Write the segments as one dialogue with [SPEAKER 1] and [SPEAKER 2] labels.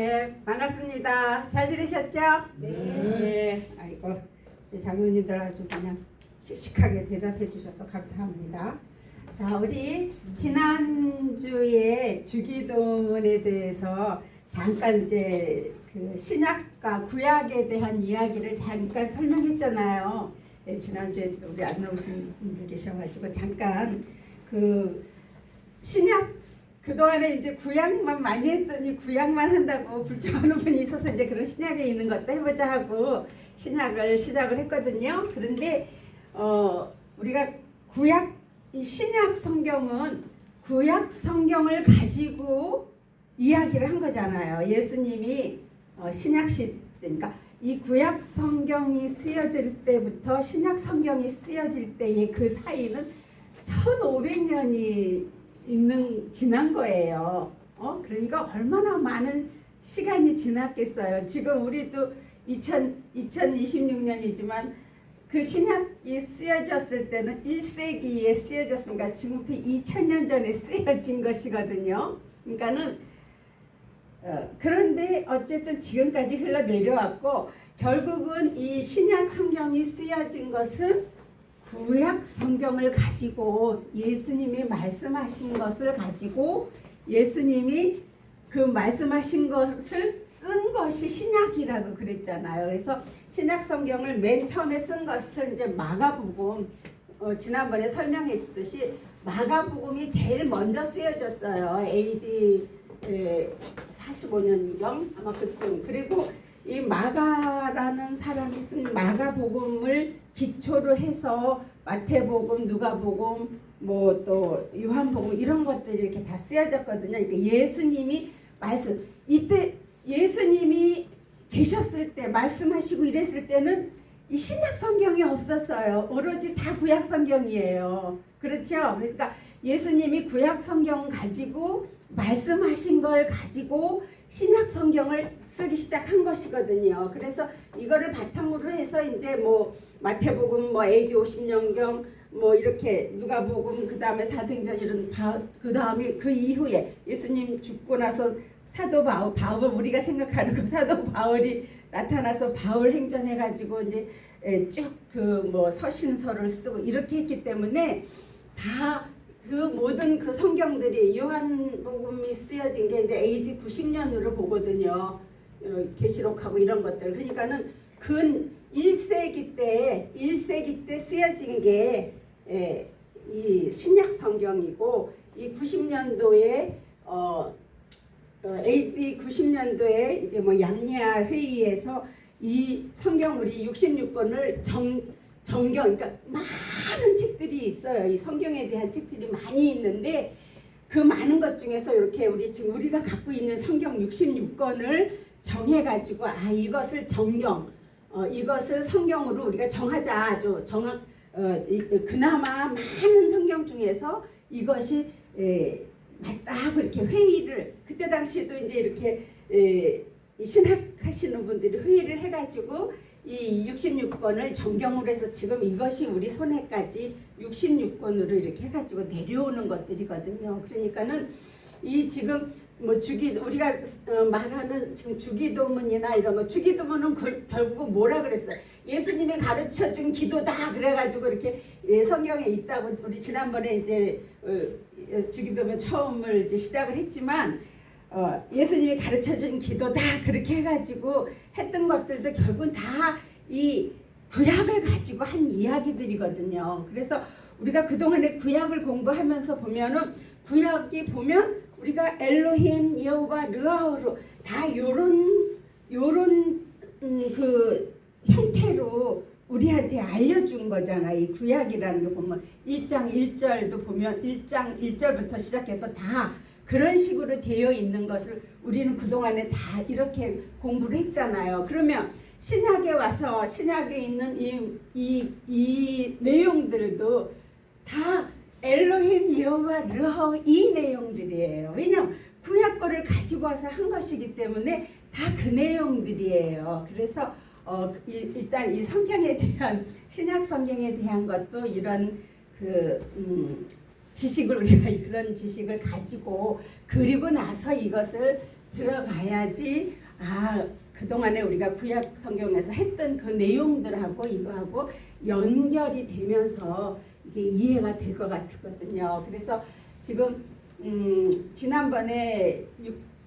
[SPEAKER 1] 네, 반갑습니다. 잘 지내셨죠? 네. 아이고, 장로님들 아주 그냥 씩씩하게 대답해 주셔서 감사합니다. 자, 우리 지난주에 주기도문에 대해서 잠깐 이제 그 신약과 구약에 대한 이야기를 잠깐 설명했잖아요. 네, 지난주에 우리 안 나오신 분들 계셔가지고 잠깐 그 신약 그동안에 이제 구약만 많이 했더니 구약만 한다고 불평하는 분이 있어서 이제 그런 신약에 있는 것도 해보자 하고 신약을 시작을 했거든요. 그런데 우리가 구약 이 신약 성경은 구약 성경을 가지고 이야기를 한 거잖아요. 예수님이 신약 시대 그러니까 이 구약 성경이 쓰여질 때부터 신약 성경이 쓰여질 때의 그 사이는 1500년이 지난 거예요. 그러니까 얼마나 많은 시간이 지났겠어요. 지금 우리도 2026년이지만 그 신약이 쓰여졌을 때는 1세기에 쓰여졌으니까 지금부터 2000년 전에 쓰여진 것이거든요. 그러니까는 그런데 어쨌든 지금까지 흘러내려왔고 결국은 이 신약 성경이 쓰여진 것은 구약 성경을 가지고 예수님이 말씀하신 것을 가지고 예수님이 그 말씀하신 것을 쓴 것이 신약이라고 그랬잖아요. 그래서 신약 성경을 맨 처음에 쓴 것은 이제 마가복음 지난번에 설명했듯이 마가복음이 제일 먼저 쓰여졌어요. AD 45년경 아마 그쯤. 그리고 이 마가라는 사람이 쓴 마가복음을 기초로 해서 마태복음, 누가복음, 뭐 또 요한복음 이런 것들이 이렇게 다 쓰여졌거든요. 그러니까 예수님이 이때 예수님이 계셨을 때 말씀하시고 이랬을 때는 이 신약 성경이 없었어요. 오로지 다 구약 성경이에요. 그렇죠? 그러니까 예수님이 구약 성경 가지고 말씀하신 걸 가지고 신약 성경을 쓰기 시작한 것이거든요. 그래서 이거를 바탕으로 해서 이제 뭐 마태복음 뭐 AD 50년경 뭐 이렇게 누가복음 그다음에 사도행전 이런 그다음에 그 이후에 예수님 죽고 나서 사도 바울 우리가 생각하는 그 사도 바울이 나타나서 바울 행전해 가지고 이제 쭉 그 뭐 서신서를 쓰고 이렇게 했기 때문에 다 그 모든 그 성경들이 요한복음이 쓰여진 게 이제 AD 90년으로 보거든요. 계시록하고 이런 것들. 그러니까는 근 1세기 때 쓰여진 게 이 신약 성경이고 이 90년도에 AD 90년도에 이제 뭐 양리아 회의에서 이 성경 우리 66권을 정경 그러니까 많은 책들이 있어요. 이 성경에 대한 책들이 많이 있는데 그 많은 것 중에서 이렇게 지금 우리가 갖고 있는 성경 66권을 정해 가지고 이것을 정경 이것을 성경으로 우리가 정하자. 아주 그나마 많은 성경 중에서 이것이 맞다 하고 이렇게 회의를 그때 당시에도 이제 이렇게 신학하시는 분들이 회의를 해가지고 이 66권을 정경으로 해서 지금 이것이 우리 손에까지 66권으로 이렇게 해가지고 내려오는 것들이거든요. 그러니까는 이 지금 뭐 우리가 말하는 지금 주기도문이나 이런 거 주기도문은 결국은 뭐라 그랬어요? 예수님이 가르쳐준 기도다 그래가지고 이렇게 성경에 있다고 우리 지난번에 이제 주기도문 처음을 이제 시작을 했지만 예수님이 가르쳐준 기도다 그렇게 해가지고 했던 것들도 결국은 다 이 구약을 가지고 한 이야기들이거든요. 그래서 우리가 그동안에 구약을 공부하면서 보면은 구약이 보면 우리가 엘로힘, 여호와, 르아우로 다 요런 그 형태로 우리한테 알려준 거잖아. 이 구약이라는 게 보면 1장 1절도 보면 1장 1절부터 시작해서 다 그런 식으로 되어 있는 것을 우리는 그동안에 다 이렇게 공부를 했잖아요. 그러면 신약에 와서 신약에 있는 이 내용들도 다 엘로힘, 여호와, 르아우 이 내용들이에요. 왜냐하면 구약 거를 가지고 와서 한 것이기 때문에 다 그 내용들이에요. 그래서 일단 이 성경에 대한 신약 성경에 대한 것도 이런 지식을 우리가 그런 지식을 가지고 그리고 나서 이것을 들어가야지 그동안에 우리가 구약 성경에서 했던 그 내용들하고 이거하고 연결이 되면서 이게 이해가 될 것 같거든요. 그래서 지금 지난번에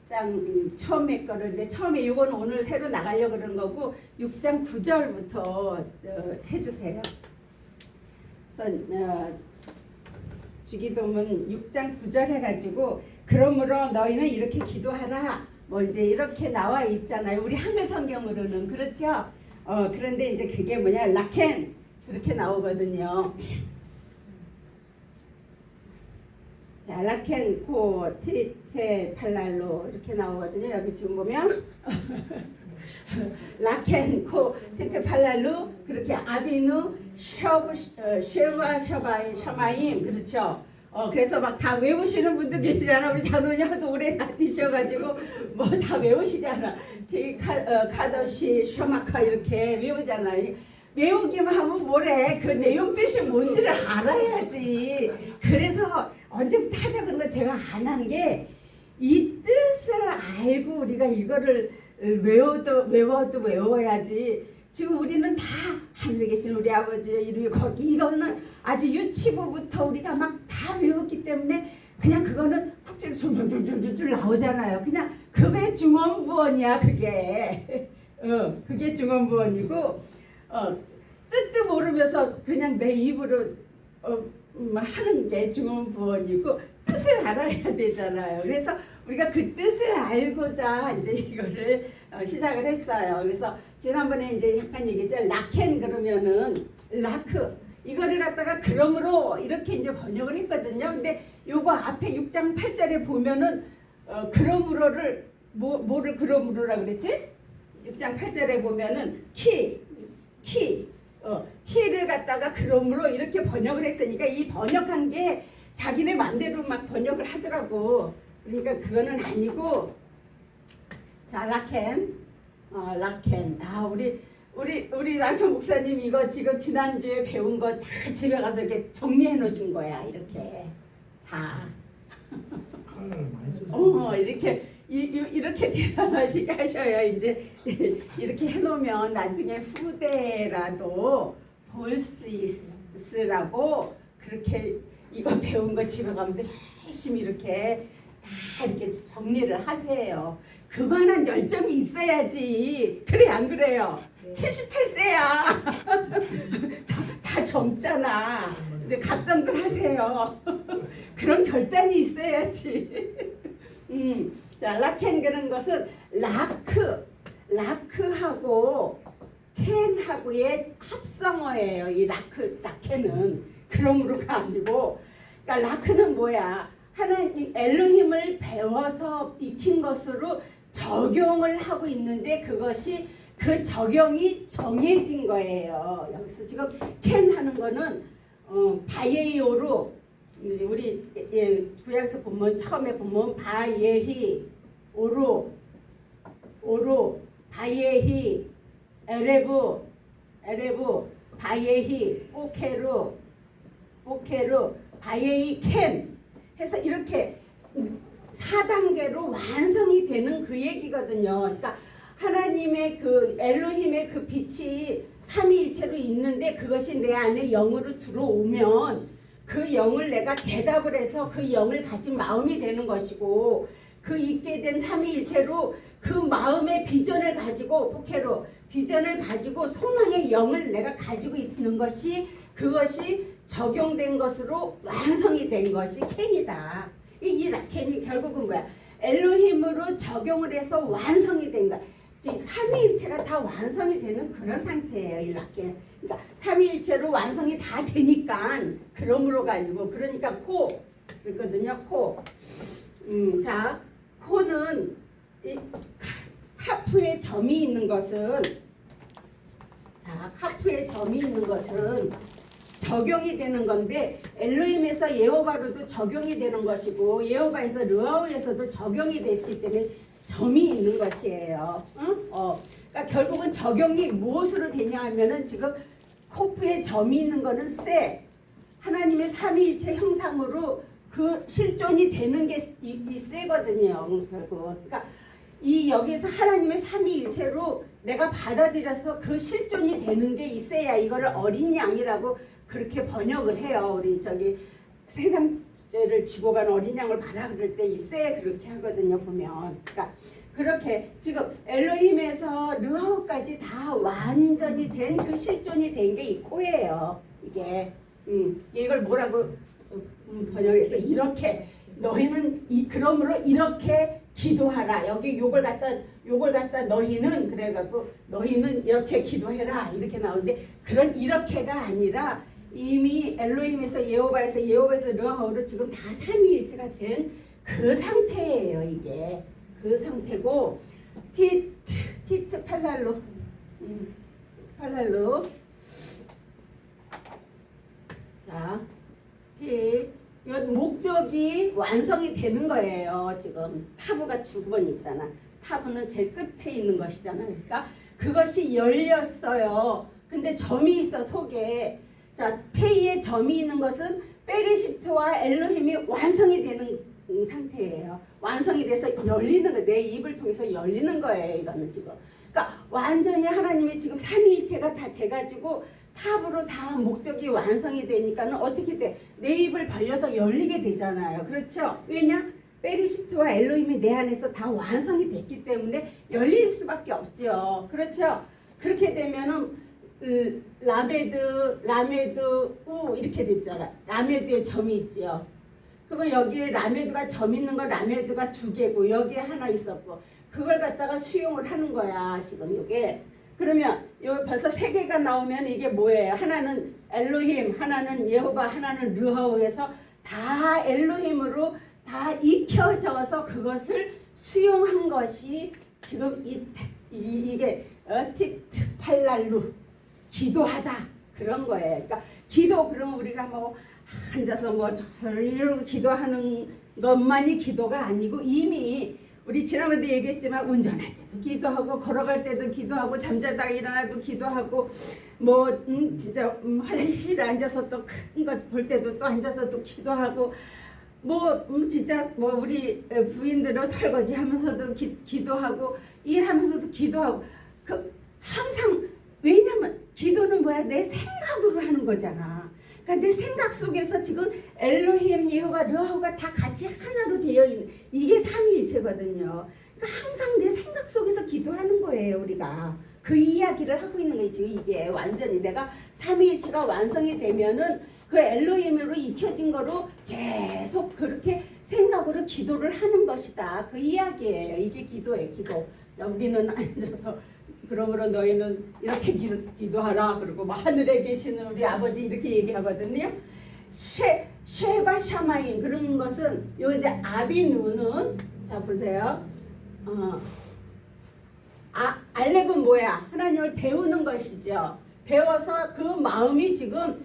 [SPEAKER 1] 6장 처음에 거를 근데 처음에 이건 오늘 새로 나가려고 그런 거고 6장 9절부터 해주세요. 그래서 주기도문 6장 9절 해가지고 그러므로 너희는 이렇게 기도하라. 뭐 이제 이렇게 나와 있잖아요. 우리 한글 성경으로는 그렇죠. 그런데 이제 그게 뭐냐 라켄 그렇게 나오거든요. 자, 라켄 코 티체 팔랄로 이렇게 나오거든요. 여기 지금 보면 라켄 코 티체 팔랄로 그렇게 아비누 쉐바 셔마임 그렇죠. 그래서 막 다 외우시는 분도 계시잖아. 우리 장로님 하도 오래 다니셔가지고 뭐 다 외우시잖아. 카더시 셔마카 이렇게 외우잖아요. 외우기만 하면 뭐래? 그 내용 뜻이 뭔지를 알아야지. 그래서 언제부터 하자 그런 거 제가 안 한 게 이 뜻을 알고 우리가 이거를 외워도 외워야지. 지금 우리는 다 하늘에 계신 우리 아버지 이름이 거기 이거는 아주 유치부부터 우리가 막 다 외웠기 때문에 그냥 그거는 훅 줄줄줄줄줄 나오잖아요. 그냥 그게 중언부언이야 그게. 그게 중언부언이고 뜻도 모르면서 그냥 내 입으로 하는 게 중언부언이고 뜻을 알아야 되잖아요. 그래서 우리가 그 뜻을 알고자 이제 이거를 시작을 했어요. 그래서 지난번에 이제 잠깐 얘기했죠. 라켄 그러면은 라크 이거를 갖다가 그러므로 이렇게 이제 번역을 했거든요. 근데 요거 앞에 6장 8절에 보면은 그러므로를 뭐를 그러므로라 그랬지? 6장 8절에 보면은 키를 갖다가 그러므로 이렇게 번역을 했으니까 이 번역한 게 자기네 맘대로 막 번역을 하더라고. 그러니까 그거는 아니고 자 라켄 우리 남편 목사님 이거 지금 지난주에 배운 거 다 집에 가서 이렇게 정리해 놓으신 거야. 이렇게 다 이렇게 대단하시게 하셔야 이제 이렇게 해놓으면 나중에 후대라도 볼 수 있으라고 그렇게 이거 배운 거 집에 가면 열심히 이렇게 다 이렇게 정리를 하세요. 그만한 열정이 있어야지. 그래 안 그래요? 78세야. 다 젊잖아. 이제 각성들 하세요. 그런 결단이 있어야지. 자, 라켄 그런 것은 라크하고 켄하고의 합성어예요. 이 라켄은 그러므로가 아니고, 그러니까 라크는 뭐야? 하나님 엘로힘을 배워서 익힌 것으로 적용을 하고 있는데 그것이 그 적용이 정해진 거예요. 여기서 지금 켄 하는 거는 바예이오로 우리 구약에서 보면 처음에 보면 바예히 오로 바예히 에레브 바예히 오케루 바예히 켄 해서 이렇게 4단계로 완성이 되는 그 얘기거든요. 그러니까 하나님의 그 엘로힘의 그 빛이 삼위일체로 있는데 그것이 내 안에 영으로 들어오면 그 영을 내가 대답을 해서 그 영을 가진 마음이 되는 것이고 그 있게 된 삼위일체로 그 마음의 비전을 가지고 포케로 비전을 가지고 소망의 영을 내가 가지고 있는 것이 그것이 적용된 것으로 완성이 된 것이 켄이다. 이 라켄이 결국은 뭐야? 엘로힘으로 적용을 해서 완성이 된 거야. 삼위일체가 다 완성이 되는 그런 상태예요. 이 라켄. 그러니까 삼위일체로 완성이 다 되니까 그러므로가 아니고 그러니까 코 그랬거든요. 코. 자 코는 이 하프에 점이 있는 것은 적용이 되는 건데 엘로힘에서 예호바로도 적용이 되는 것이고 예호바에서 르아우에서도 적용이 됐기 때문에 점이 있는 것이에요. 그러니까 결국은 적용이 무엇으로 되냐 하면은 지금 코프에 점이 있는 거는 하나님의 삼위일체 형상으로 그 실존이 되는 게 이 쇠거든요. 결국 그러니까 이 여기서 하나님의 삼위일체로 내가 받아들여서 그 실존이 되는 게 있어야 이거를 어린 양이라고 그렇게 번역을 해요. 우리 저기 세상죄를 지고 간 어린 양을 봐라 그럴 때 있어야 그렇게 하거든요. 보면. 그러니까 그렇게 지금 엘로힘에서 르하우까지 다 완전히 된 그 실존이 된 게 이 코예요. 이게 이걸 뭐라고 번역해서 이렇게 너희는 그러므로 이렇게 기도하라. 여기 요걸 갖다 너희는 그래갖고 너희는 이렇게 기도해라 이렇게 나오는데 그런 이렇게가 아니라 이미 엘로힘에서 예호바에서 르하우로 지금 다 삼위일체가 된 그 상태예요. 이게 그 상태고 티트 팔랄로 자 목적이 완성이 되는 거예요. 지금 타부가 두 번 있잖아. 타부는 제일 끝에 있는 것이잖아. 그러니까 그것이 열렸어요. 근데 점이 있어 속에. 자, 페이에 점이 있는 것은 베르시트와 엘로힘이 완성이 되는 상태예요. 완성이 돼서 열리는 거, 내 입을 통해서 열리는 거예요. 이거는 지금. 그러니까 완전히 하나님의 지금 삼위일체가 다 돼가지고 탑으로 다 목적이 완성이 되니까는 어떻게 돼? 내 입을 벌려서 열리게 되잖아요. 그렇죠? 왜냐? 베르시트와 엘로힘이 내 안에서 다 완성이 됐기 때문에 열릴 수밖에 없죠. 그렇죠? 그렇게 되면은 라메드, 우 이렇게 됐잖아. 라메드에 점이 있죠. 그러면 여기에 라메드가 점 있는 거 라메드가 두 개고 여기에 하나 있었고 그걸 갖다가 수용을 하는 거야. 지금 이게. 그러면 여기 벌써 세 개가 나오면 이게 뭐예요? 하나는 엘로힘, 하나는 예호바, 하나는 르하우에서 다 엘로힘으로 다 익혀져서 그것을 수용한 것이 지금 이게 티트팔랄루 기도하다 그런 거예요. 그러니까 기도 그러면 우리가 뭐 앉아서 뭐 이러고 기도하는 것만이 기도가 아니고 이미 우리 지난번에 얘기했지만 운전할 때도 기도하고 걸어갈 때도 기도하고 잠자다가 일어나도 기도하고 뭐 진짜 화장실에 앉아서 또 큰 것 볼 때도 또 앉아서 또 기도하고 뭐 진짜 뭐 우리 부인들은 설거지 하면서도 기도하고 일하면서도 기도하고 그 항상 왜냐면 기도는 뭐야? 내 생각으로 하는 거잖아. 그러니까 내 생각 속에서 지금 엘로힘, 예호바, 르하우가 다 같이 하나로 되어 있는 이게 삼위일체거든요. 그러니까 항상 내 생각 속에서 기도하는 거예요. 우리가 그 이야기를 하고 있는 거예요. 지금 이게 완전히 내가 삼위일체가 완성이 되면은 그 엘로힘으로 익혀진 거로 계속 그렇게 생각으로 기도를 하는 것이다. 그 이야기예요. 이게 기도예요. 기도. 우리는 앉아서 그러므로 너희는 이렇게 기도하라. 그리고 뭐 하늘에 계시는 우리 아버지 이렇게 얘기하거든요. 쉐바 샤마임 그런 것은 요 이제 아비누는 자 보세요. 알렙은 뭐야? 하나님을 배우는 것이죠. 배워서 그 마음이 지금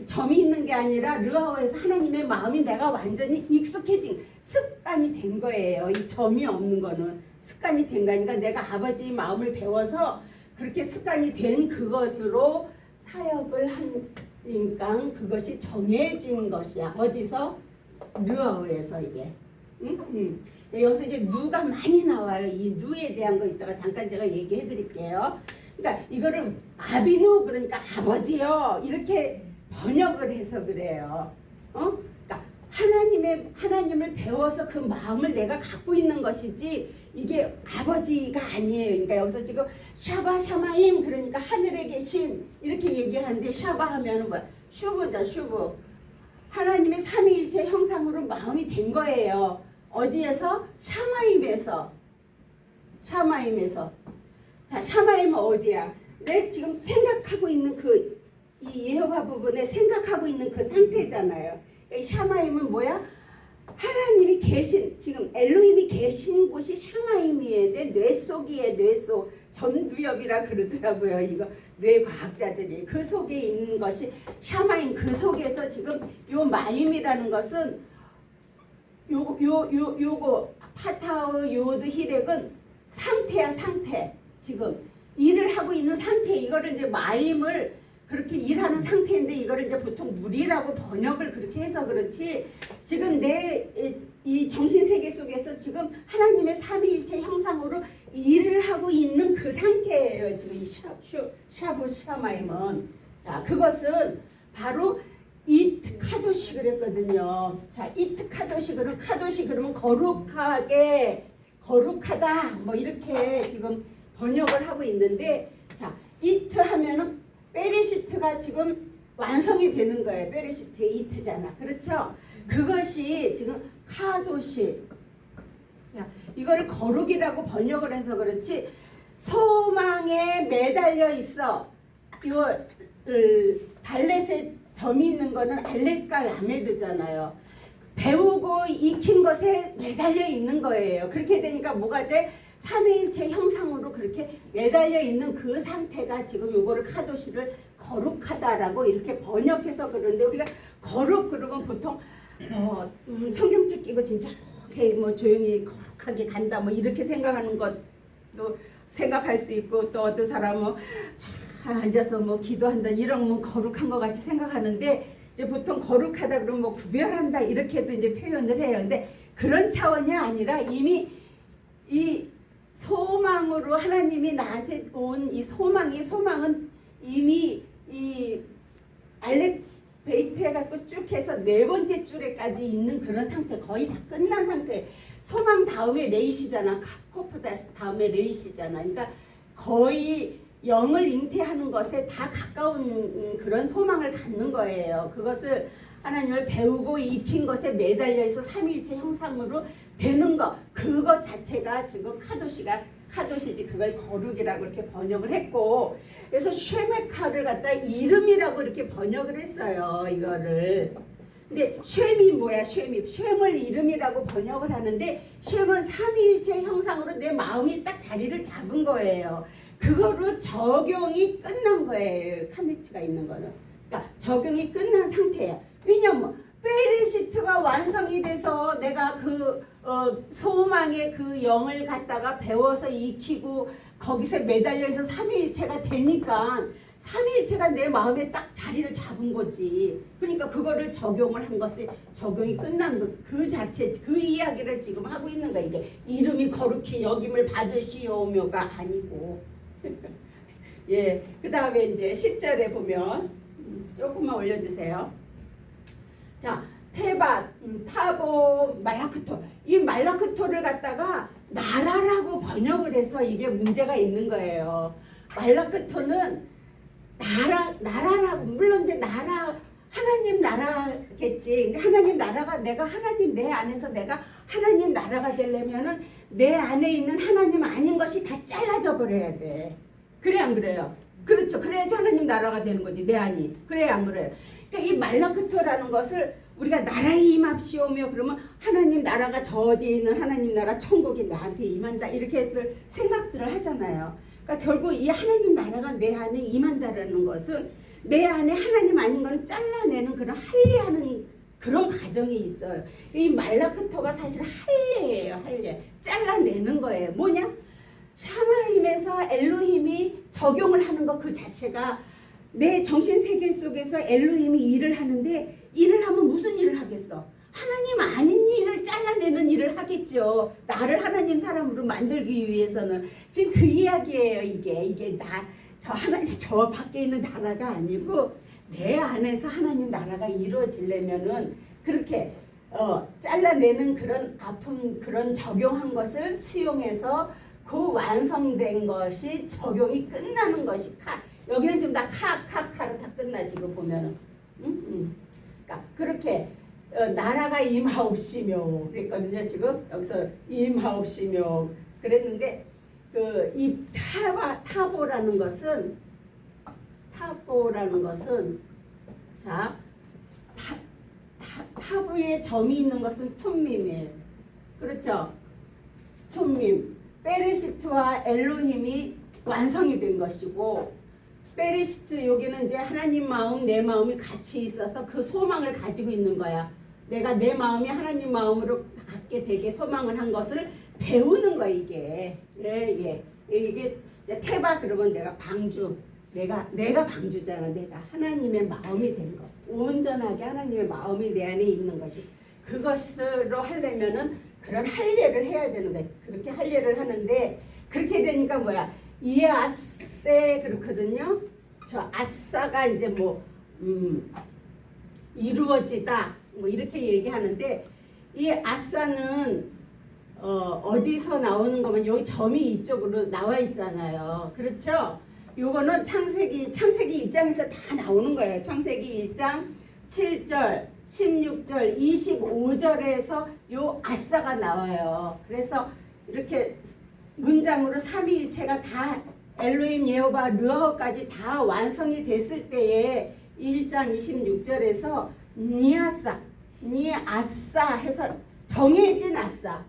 [SPEAKER 1] 점이 있는 게 아니라 르하우에서 하나님의 마음이 내가 완전히 익숙해진 습관이 된 거예요. 이 점이 없는 거는 습관이 된 거니까 내가 아버지의 마음을 배워서 그렇게 습관이 된 그것으로 사역을 하니까 그것이 정해진 것이야. 어디서? 르하우에서 이게. 여기서 이제 누가 많이 나와요. 이 누에 대한 거 이따가 잠깐 제가 얘기해 드릴게요. 그러니까 이거를 아비누 그러니까 아버지요 이렇게 번역을 해서 그래요. 그러니까 하나님을 배워서 그 마음을 내가 갖고 있는 것이지 이게 아버지가 아니에요. 그러니까 여기서 지금 샤바 샤마임 그러니까 하늘에 계신 이렇게 얘기하는데 샤바 하면은 뭐야? 슈브죠, 슈브. 하나님의 삼위일체 형상으로 마음이 된 거예요. 어디에서? 샤마임에서. 자, 샤마임은 어디야? 내 지금 생각하고 있는 이 예호바 부분에 생각하고 있는 그 상태잖아요. 이 샤마임은 뭐야? 하나님이 계신 지금 엘로힘이 계신 곳이 샤마임이에요. 내 뇌 속이에요. 뇌 속. 전두엽이라 그러더라고요. 이거 뇌 과학자들이 그 속에 있는 것이 샤마임 그 속에서 지금 요 마임이라는 것은 요거 파타우 요드 히렉은 상태야 상태. 지금 일을 하고 있는 상태 이거를 이제 마임을 그렇게 일하는 상태인데 이거를 이제 보통 물이라고 번역을 그렇게 해서 그렇지 지금 내 이 정신세계 속에서 지금 하나님의 삼위일체 형상으로 일을 하고 있는 그 상태예요. 지금 이 샤보 샤마임은. 자, 그것은 바로 이트 카도시 그랬거든요. 자, 이트 카도시 그러면 카도시 그러면 거룩하게 거룩하다 뭐 이렇게 지금 번역을 하고 있는데 자, 이트 하면은 베레시트가 지금 완성이 되는 거예요. 베레시트의 이트잖아. 그렇죠? 그것이 지금 카도시. 이걸 거룩이라고 번역을 해서 그렇지 소망에 매달려 있어. 이거 달렛에 점이 있는 거는 알렛과 라메드잖아요. 배우고 익힌 것에 매달려 있는 거예요. 그렇게 되니까 뭐가 돼? 삼위일체 형상으로 그렇게 매달려 있는 그 상태가 지금 요거를 카도시를 거룩하다라고 이렇게 번역해서 그러는데 우리가 거룩 그러면 보통 성경책 끼고 진짜 이렇게 뭐 조용히 거룩하게 간다 뭐 이렇게 생각하는 것도 생각할 수 있고 또 어떤 사람은 앉아서 뭐 기도한다 이런 뭐 거룩한 것 같이 생각하는데 이제 보통 거룩하다 그러면 뭐 구별한다 이렇게도 이제 표현을 해요. 근데 그런 차원이 아니라 이미 이 소망으로 하나님이 나한테 온 이 소망은 이미 이 알렉베이트 해갖고 쭉 해서 네 번째 줄에까지 있는 그런 상태 거의 다 끝난 상태. 소망 다음에 레이시잖아. 카코프 다음에 레이시잖아. 그러니까 거의 영을 잉태하는 것에 다 가까운 그런 소망을 갖는 거예요. 그것을 하나님을 배우고 익힌 것에 매달려 있어 삼위일체 형상으로 되는 것 그것 자체가 지금 카도시지 그걸 거룩이라고 이렇게 번역을 했고 그래서 쉐메카를 갖다 이름이라고 이렇게 번역을 했어요. 이거를 근데 쉐미 뭐야? 쉐물 이름이라고 번역을 하는데 쉐은 삼위일체 형상으로 내 마음이 딱 자리를 잡은 거예요. 그거로 적용이 끝난 거예요. 카미츠가 있는 거는 그러니까 적용이 끝난 상태야. 왜냐면 베레시트가 완성이 돼서 내가 그 소망의 그 영을 갖다가 배워서 익히고 거기서 매달려 있어 삼위일체가 되니까 삼위일체가 내 마음에 딱 자리를 잡은 거지. 그러니까 그거를 적용을 한 것이 적용이 끝난 그 자체 그 이야기를 지금 하고 있는 거야. 이게 이름이 거룩히 여김을 받으시오며가 아니고 예, 그 다음에 이제 10절에 보면 조금만 올려주세요. 자, 테밭, 타보, 말라크토. 이 말라크토를 갖다가 나라라고 번역을 해서 이게 문제가 있는 거예요. 말라크토는 나라라고 물론 이제 나라 하나님 나라겠지. 하나님 나라가 내가 하나님 내 안에서 내가 하나님 나라가 되려면은 내 안에 있는 하나님 아닌 것이 다 잘라져 버려야 돼. 그래 안 그래요? 그렇죠. 그래야지 하나님 나라가 되는 거지 내 안이. 그래 안 그래요? 그러니까 이 말라크토라는 것을 우리가 나라에 임합시오며 그러면 하나님 나라가 저 어디에 있는 하나님 나라 천국이 나한테 임한다 이렇게들 생각들을 하잖아요. 그러니까 결국 이 하나님 나라가 내 안에 임한다라는 것은 내 안에 하나님 아닌 거는 잘라내는 그런 할례하는 그런 과정이 있어요. 이 말라크토가 사실 할례예요. 할례. 잘라내는 거예요. 뭐냐? 샤마임에서 엘로힘이 적용을 하는 것 그 자체가 내 정신세계 속에서 엘로힘이 일을 하는데 일을 하면 무슨 일을 하겠어? 하나님 아닌 일을 잘라내는 일을 하겠죠. 나를 하나님 사람으로 만들기 위해서는 지금 그 이야기예요. 이게 저 하나님 저 밖에 있는 나라가 아니고 내 안에서 하나님 나라가 이루어지려면은 그렇게 잘라내는 그런 아픔 그런 적용한 것을 수용해서 그 완성된 것이 적용이 끝나는 것이 여기는 지금 다 카로 다 끝나 지금 보면은 그러니까 그렇게 나라가 임하옵시며 그랬거든요. 지금 여기서 임하옵시며 그랬는데 그 이 타보라는 것은 자 타부에 점이 있는 것은 툼밈이에요. 그렇죠? 툼밈 베레시트와 엘로힘이 완성이 된 것이고 베레시트 여기는 이제 하나님 마음 내 마음이 같이 있어서 그 소망을 가지고 있는 거야. 내가 내 마음이 하나님 마음으로 갖게 되게 소망을 한 것을 배우는 거야 이게. 예. 이게 테바 그러면 내가 방주 내가 방주잖아. 내가 하나님의 마음이 된 거. 온전하게 하나님의 마음이 내 안에 있는 것이. 그것으로 하려면은 그런 할례를 해야 되는 거야. 그렇게 할례를 하는데 그렇게 되니까 뭐야? 이에 아세 그렇거든요. 저 아싸가 이제 뭐 이루어지다 뭐 이렇게 얘기하는데 이 아싸는 어디서 나오는 거면 여기 점이 이쪽으로 나와 있잖아요. 그렇죠? 요거는 창세기 1장에서 다 나오는 거예요. 창세기 1장 7절, 16절, 25절에서 요 아싸가 나와요. 그래서 이렇게 문장으로 삼위일체가 다 엘로힘 예호바 르아호까지 다 완성이 됐을 때에 1장 26절에서 니아싸 해서 정해진 아싸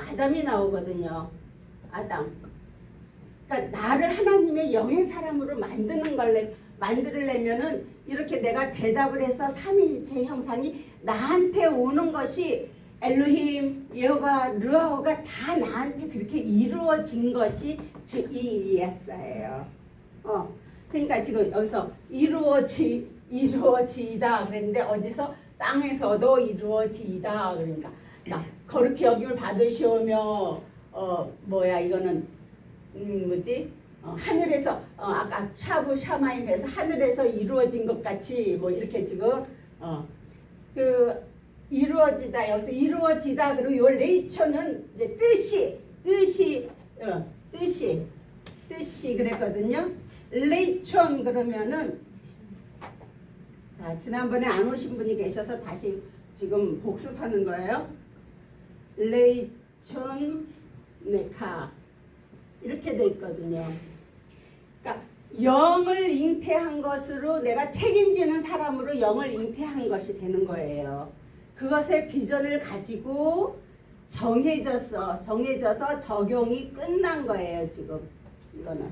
[SPEAKER 1] 아담이 나오거든요. 아담. 그러니까 나를 하나님의 영의 사람으로 만들려면은 이렇게 내가 대답을 해서 삼위일체 형상이 나한테 오는 것이 엘로힘, 예호바, 르아호가 다 나한테 그렇게 이루어진 것이 이 아싸예요. 그러니까 지금 여기서 이루어지다 그랬는데 어디서 땅에서도 이루어지다 그러니까 거룩히 여김을 받으시오며 이거는 하늘에서 아까 샤부 샤마임에서 하늘에서 이루어진 것 같이 뭐 이렇게 지금 그 이루어지다 여기서 이루어지다 그리고 요 레이처는 이제 뜻이 그랬거든요. 레이촌 그러면은 자 지난번에 안 오신 분이 계셔서 다시 지금 복습하는 거예요. 레이촌 네카 이렇게 돼 있거든요. 그러니까 영을 잉태한 것으로 내가 책임지는 사람으로 영을 잉태한 것이 되는 거예요. 그것의 비전을 가지고 정해져서 적용이 끝난 거예요. 지금 이거는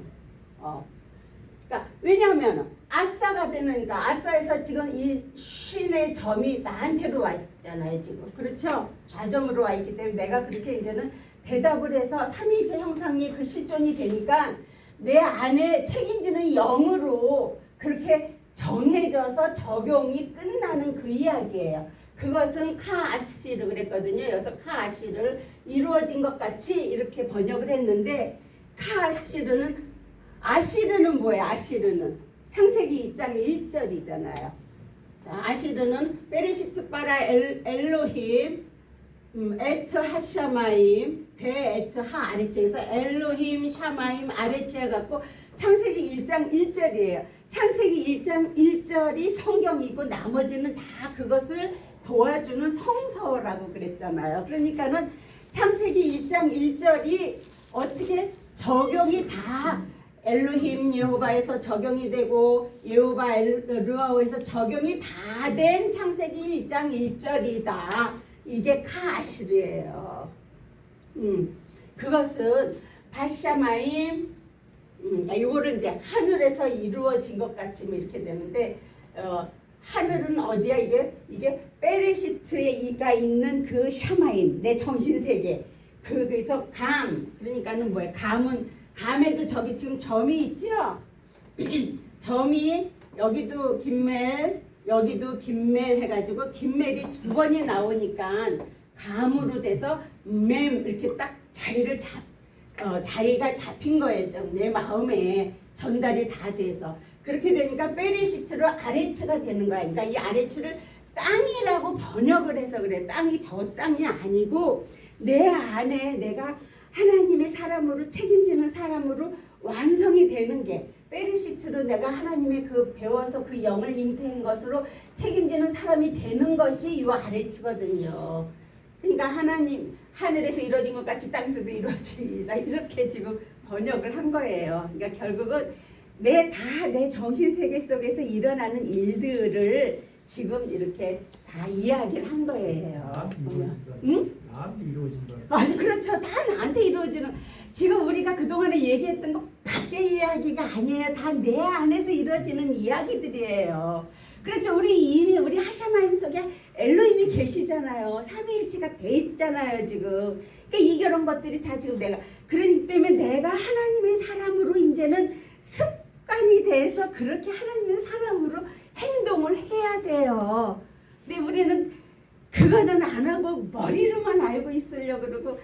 [SPEAKER 1] 그러니까 왜냐하면 아싸가 되니까 아싸에서 지금 이 쉰의 점이 나한테로 와 있잖아요. 지금 그렇죠? 좌점으로 와 있기 때문에 내가 그렇게 이제는 대답을 해서 삼위일체 형상이 그 실존이 되니까 내 안에 책임지는 영으로 그렇게 정해져서 적용이 끝나는 그 이야기예요. 그것은 카아시르 그랬거든요. 여기서 카아시르를 이루어진 것 같이 이렇게 번역을 했는데 아시르는 뭐예요? 아시르는 창세기 2장 1절이잖아요. 자, 아시르는 베레시트 바라 엘로힘 에트 하샤마임 배 에트 하 아레체에서 엘로힘 샤마임 아레체 갖고 창세기 1장 1절이에요. 창세기 1장 1절이 성경이고 나머지는 다 그것을 도와주는 성서라고 그랬잖아요. 그러니까는 창세기 1장 1절이 어떻게 적용이 다 엘로힘 예호바에서 적용이 되고 예호바 르아호에서 적용이 다 된 창세기 1장 1절이다. 이게 카아시르예요. 그것은 바샤마임 이거를 이제 하늘에서 이루어진 것 같이 뭐 이렇게 되는데 하늘은 어디야? 이게 베레시트에 이가 있는 그 샤마임 내 정신세계 그래서 그러니까는 뭐야? 감에도 저기 지금 점이 있죠? 점이 여기도 김멜 여기도 김멜 해가지고 김멜이 두 번이 나오니까 감으로 돼서 맴 이렇게 딱 자리가 잡힌 거예요. 내 마음에 전달이 다 돼서 그렇게 되니까 베레시트로 아레츠가 되는 거야. 그러니까 이 아레츠를 땅이라고 번역을 해서 그래. 땅이 저 땅이 아니고 내 안에 내가 하나님의 사람으로 책임지는 사람으로 완성이 되는 게 베레시트로 내가 하나님의 그 배워서 그 영을 잉태한 것으로 책임지는 사람이 되는 것이 이 아레츠거든요. 그러니까 하나님 하늘에서 이루어진 것 같이 땅에서도 이루어지다 이렇게 지금 번역을 한 거예요. 그러니까 결국은 내 정신세계 속에서 일어나는 일들을 지금 이렇게 다 이야기를 한 거예요. 응?
[SPEAKER 2] 나한테 이루어진다.
[SPEAKER 1] 아니 그렇죠. 다 나한테 이루어지는 지금 우리가 그동안에 얘기했던 거 밖의 이야기가 아니에요. 다 내 안에서 이루어지는 이야기들이에요. 그렇죠. 우리 하샤마임 속에 엘로힘이 계시잖아요. 삼위일체가 돼 있잖아요. 지금. 그러니까 이런 것들이 다 지금 내가 그러기 때문에 내가 하나님의 사람으로 이제는 습관이 돼서 그렇게 하나님의 사람으로 행동을 해야 돼요. 근데 우리는 그거는 안 하고 머리로만 알고 있으려고 그러고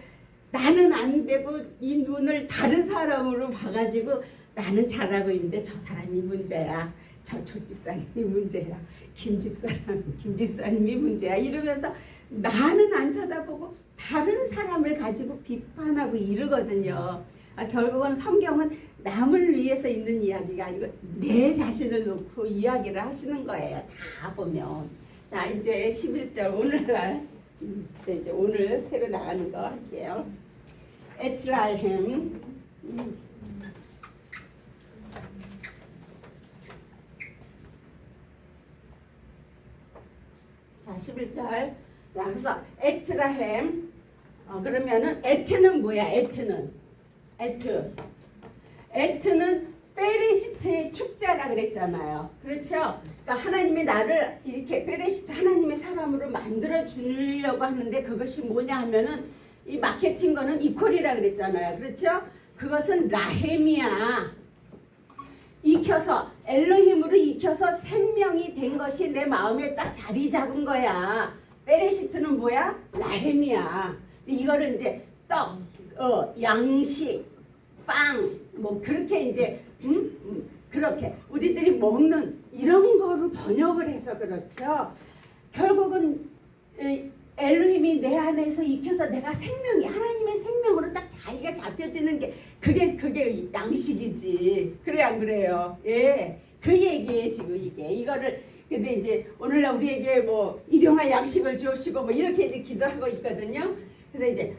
[SPEAKER 1] 나는 안 되고 이 눈을 다른 사람으로 봐가지고 나는 잘하고 있는데 저 사람이 문제야. 저 집사님이 문제야. 김집사님이 문제야. 이러면서 나는 안 쳐다보고 다른 사람을 가지고 비판하고 이러거든요. 결국은 성경은 남을 위해서 있는 이야기가 아니고 내 자신을 놓고 이야기를 하시는 거예요. 다 보면. 자, 이제 11절 오늘날 이제 오늘 새로 나가는 거 할게요. 에트라햄 자, 11절. 그래서 에트라햄 그러면은 에트는 뭐야? 에트는 베레시트의 축자라 그랬잖아요. 그렇죠? 그러니까 하나님이 나를 이렇게 베레시트 하나님의 사람으로 만들어 주려고 하는데 그것이 뭐냐 하면은 이 마케친 거는 이퀄이라 그랬잖아요. 그렇죠? 그것은 라헬이야. 익혀서 엘로힘으로 익혀서 생명이 된 것이 내 마음에 딱 자리 잡은 거야. 베레시트는 뭐야? 라헬이야. 이거를 이제 떡, 양식, 빵, 뭐 그렇게 이제 그렇게 우리들이 먹는 이런 거로 번역을 해서 그렇죠. 결국은 엘로힘이 내 안에서 익혀서 내가 생명이 하나님의 생명으로 딱 자리가 잡혀지는 게 그게 양식이지. 그래 안 그래요? 예, 그 얘기에 지금 이거를 근데 이제 오늘날 우리에게 뭐 일용할 양식을 주옵시고 뭐 이렇게 이제 기도하고 있거든요. 그래서 이제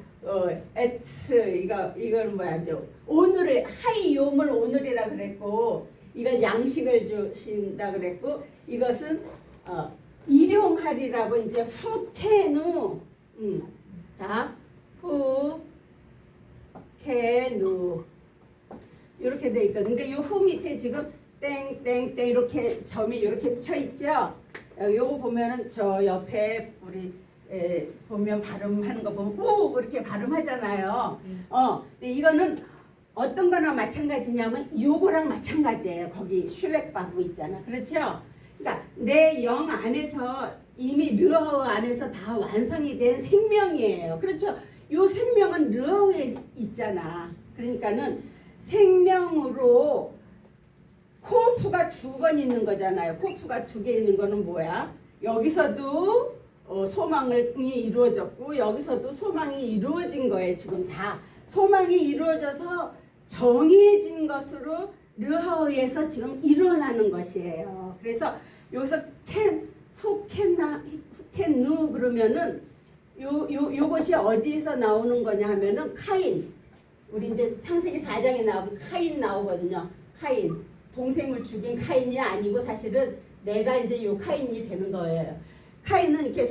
[SPEAKER 1] 이거는 뭐야? 이제 오늘을 하이요물 오늘이라 그랬고 이걸 양식을 주신다 그랬고 이것은 일용하리라고 이제 후케누 자 후케누 이렇게 돼 있거든요. 근데 이 후 밑에 지금 땡땡땡 이렇게 점이 이렇게 쳐 있죠. 요거 보면은 저 옆에 우리 보면 발음하는 거 보면 우 이렇게 발음하잖아요. 근데 이거는 어떤 거나 마찬가지냐면 요거랑 마찬가지예요. 거기 슐렉바브 있잖아. 그렇죠? 그러니까 내 영 안에서 이미 르허 안에서 다 완성이 된 생명이에요. 그렇죠? 요 생명은 르허에 있잖아. 그러니까는 생명으로 코프가 2번 있는 거잖아요. 코프가 2개 있는 거는 뭐야? 여기서도 소망이 이루어졌고 여기서도 소망이 이루어진 거예요. 지금 다 소망이 이루어져서 정해진 것으로 르하우에서 지금 일어나는 것이에요. 그래서 여기서 후켄누 그러면은 요것이 어디에서 나오는 거냐 하면은 카인. 우리 이제 창세기 4장에 나오면 카인 나오거든요. 카인. 동생을 죽인 카인이 아니고 사실은 내가 이제 요 카인이 되는 거예요. 카인은 이렇게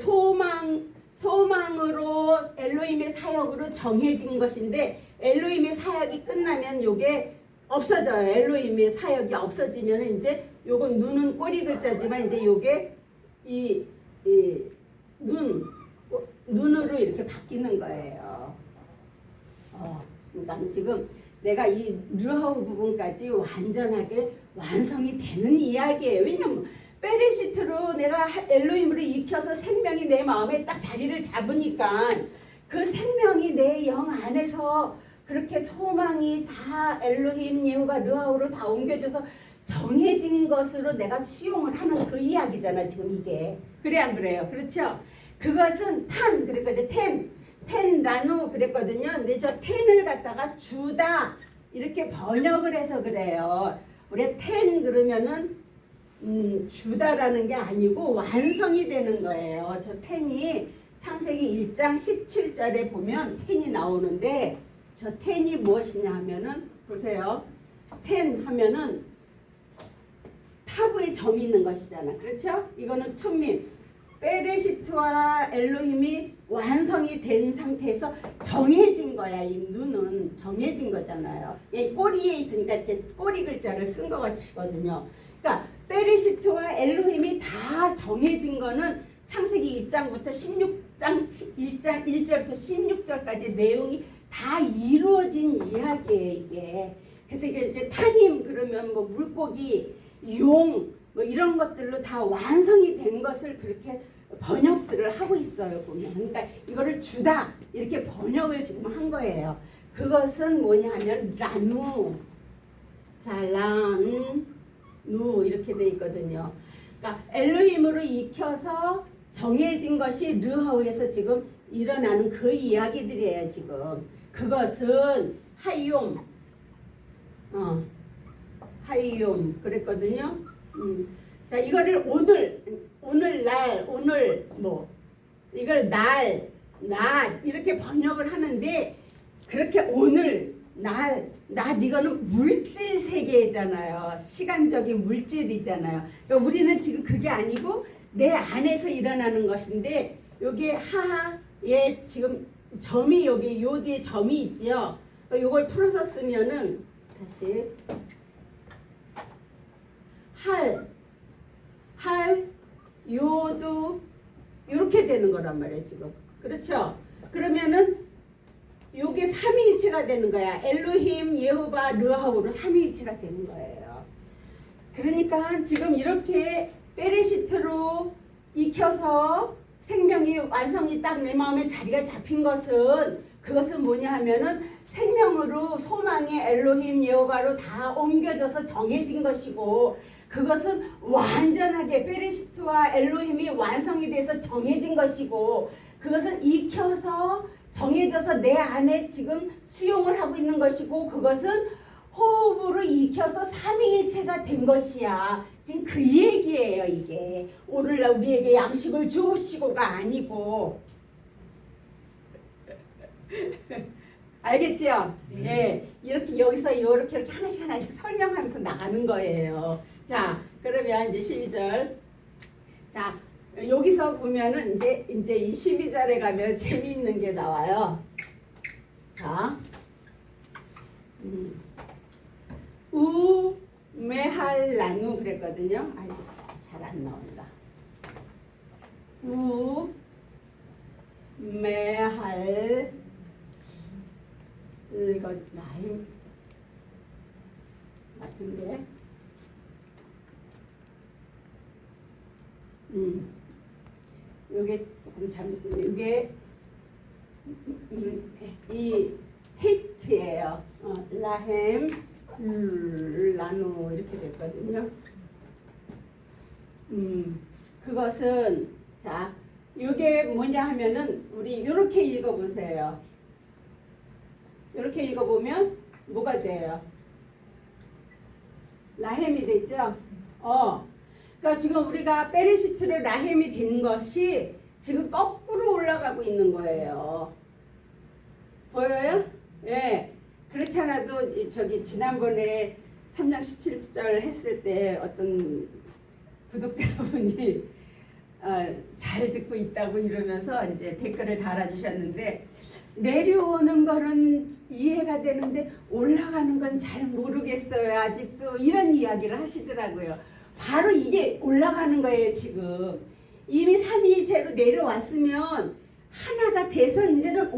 [SPEAKER 1] 소망으로 엘로힘의 사역으로 정해진 것인데 엘로힘의 사역이 끝나면 요게 없어져요. 엘로힘의 사역이 없어지면 이제 요건 눈은 꼬리 글자지만 이제 요게 눈으로 이렇게 바뀌는 거예요. 그러니까 지금 내가 이 르하우 부분까지 완전하게 완성이 되는 이야기예요. 왜냐면 베레시트로 내가 엘로힘으로 익혀서 생명이 내 마음에 딱 자리를 잡으니까 그 생명이 내 영 안에서 그렇게 소망이 다 엘로힘 예후가 르하우로 다 옮겨져서 정해진 것으로 내가 수용을 하는 그 이야기잖아 지금 이게. 그래 안 그래요? 그렇죠? 그것은 그랬거든요. 텐라누 그랬거든요. 근데 저 텐을 갖다가 주다 이렇게 번역을 해서 그래요. 우리 텐 그러면은 주다라는 게 아니고 완성이 되는 거예요. 저 텐이 창세기 1장 17절에 보면 텐이 나오는데 저 텐이 무엇이냐 하면은 보세요. 텐 하면은 타부에 점이 있는 것이잖아. 그렇죠? 이거는 투밈. 베레시트와 엘로힘이 완성이 된 상태에서 정해진 거야. 이 눈은 정해진 거잖아요. 이 꼬리에 있으니까 이렇게 꼬리 글자를 쓴 것이거든요. 그러니까 베레시트와 엘로힘이 다 정해진 거는 창세기 1장부터 16장 1절부터 16절까지 내용이 다 이루어진 이야기예요. 이게 그래서 이게 이제 타님 그러면 뭐 물고기, 용 뭐 이런 것들로 다 완성이 된 것을 그렇게 번역들을 하고 있어요 보면. 그러니까 이거를 주다 이렇게 번역을 지금 한 거예요. 그것은 뭐냐면 라누, 자 라누 이렇게 돼 있거든요. 그러니까 엘로힘으로 익혀서 정해진 것이 르하우에서 지금 일어나는 그 이야기들이에요 지금. 그것은 하욤, 하욤 그랬거든요. 자 이거를 오늘날 오늘 뭐 이걸 날, 낮 이렇게 번역을 하는데 그렇게 오늘, 날, 낮 이거는 물질 세계잖아요. 시간적인 물질이잖아요. 그러니까 우리는 지금 그게 아니고 내 안에서 일어나는 것인데 여기 하에 지금 점이 여기 요 뒤에 점이 있죠. 요걸 풀어서 쓰면은 다시 할, 요도 이렇게 되는 거란 말이에요 지금. 그렇죠? 그러면은 요게 삼위일체가 되는 거야. 엘로힘, 예호바, 르하우로 삼위일체가 되는 거예요. 그러니까 지금 이렇게 베레시트로 익혀서 생명이 완성이 딱 내 마음에 자리가 잡힌 것은 그것은 뭐냐 하면은 생명으로 소망의 엘로힘, 예호바로 다 옮겨져서 정해진 것이고 그것은 완전하게 베레시트와 엘로힘이 완성이 돼서 정해진 것이고 그것은 익혀서 정해져서 내 안에 지금 수용을 하고 있는 것이고 그것은 호흡으로 익혀서 삼위일체가 된 것이야. 지금 그 얘기예요 이게. 오늘날 우리에게 양식을 주시고가 아니고. 알겠죠? 네. 이렇게 여기서 이렇게 하나씩 설명하면서 나가는 거예요. 자, 그러면 이제 12절. 자, 여기서 보면은 이제 이 12절에 가면 재미있는 게 나와요. 자, 우메할라누 그랬거든요. 아이고, 잘 안 나온다. 우메할 이거 라임 같은데. 요게 조금 잘못된 이게 이 히트예요. 라햄 라누 이렇게 됐거든요. 그것은 자 요게 뭐냐 하면은 우리 이렇게 읽어보세요. 이렇게 읽어보면 뭐가 돼요? 라햄이 됐죠? 그러니까 지금 우리가 베레시트로 라햄이 된 것이 지금 거꾸로 올라가고 있는 거예요. 보여요? 예. 그렇지 않아도 저기 지난번에 3장 17절 했을 때 어떤 구독자분이 잘 듣고 있다고 이러면서 이제 댓글을 달아주셨는데 내려오는 거는 이해가 되는데 올라가는 건 잘 모르겠어요. 아직도 이런 이야기를 하시더라고요. 바로 이게 올라가는 거예요. 지금 이미 삼위일체로 내려왔으면 하나가 돼서 이제는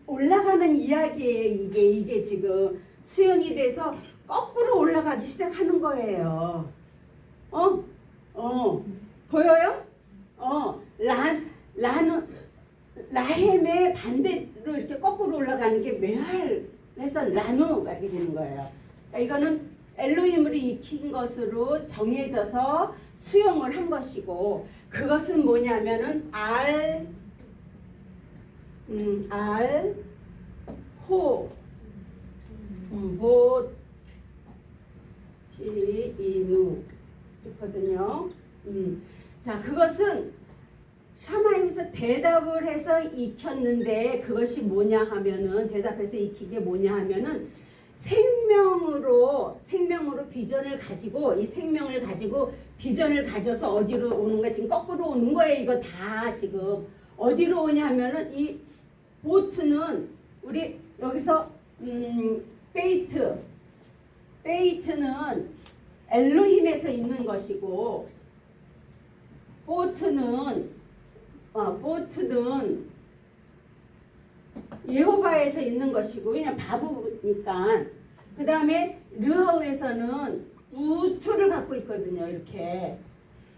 [SPEAKER 1] 올라가는 이야기예요. 이게 지금 수용이 돼서 거꾸로 올라가기 시작하는 거예요. 보여요? 라햄의 반대로 이렇게 거꾸로 올라가는 게 메할에서 라누가 이렇게 되는 거예요. 그러니까 이거는 엘로힘으로 익힌 것으로 정해져서 수용을 한 것이고 그것은 뭐냐면은 보티이누 그렇거든요. 자 그것은 샤마임에서 대답을 해서 익혔는데 그것이 뭐냐 하면은 대답해서 익힌 게 뭐냐 하면은 생명으로 비전을 가지고 이 생명을 가지고 비전을 가져서 어디로 오는가 지금 거꾸로 오는 거예요. 이거 다 지금 어디로 오냐 하면은 이 보트는 우리 여기서 베이트는 엘로힘에서 있는 것이고 보트는 예호바에서 있는 것이고 그냥 바보니까 그 다음에 르하우에서는 우투를 갖고 있거든요. 이렇게.